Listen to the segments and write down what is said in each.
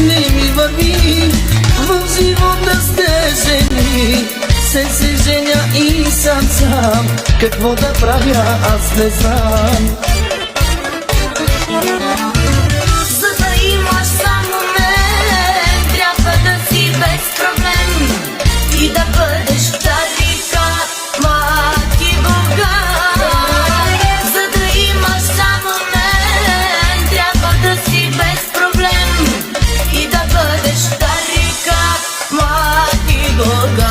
не ми върви в живота сте жени. Се женя и сам какво да правя аз не знам. За да имаш само мен, трябва да си без проблем и да бъдеш тарика, мати Бога. За да имаш само мен, трябва да си без проблем и да бъдеш тарика, мати Бога.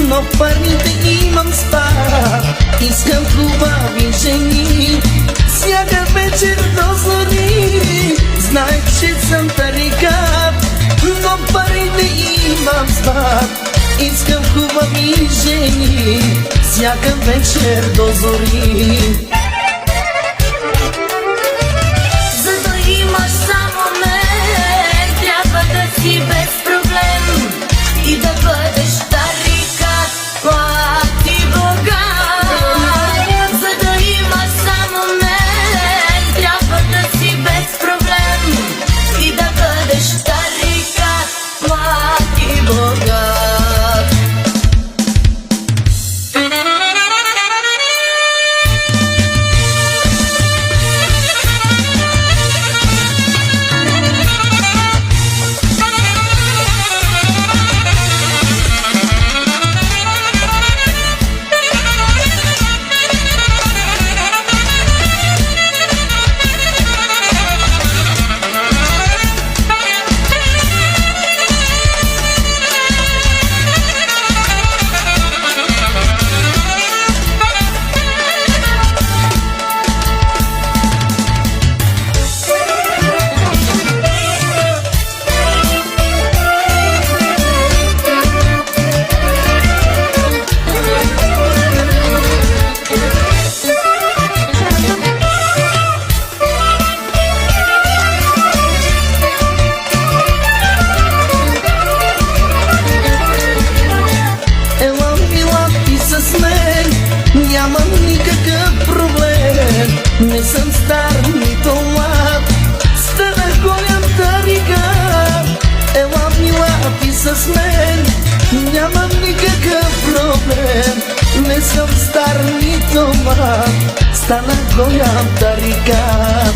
Но парите имам спад. Искам хубави жени всяка вечер до зори. Знаех, че съм тарикат, но парите имам спад. Искам хубави жени всяка вечер до зори. За да имаш само мен, трябва да си без проблем и да бъдеш тарика, мати Бога. За да имаш само мен, трябва да си без проблем и да бъдеш тарика, мати Бога. Нямам никакъв проблем, не съм стар, нито млад, станах голям тарикат. Ела мила ти с мен, нямам никакъв проблем, не съм стар, нито млад, станах голям тарикат.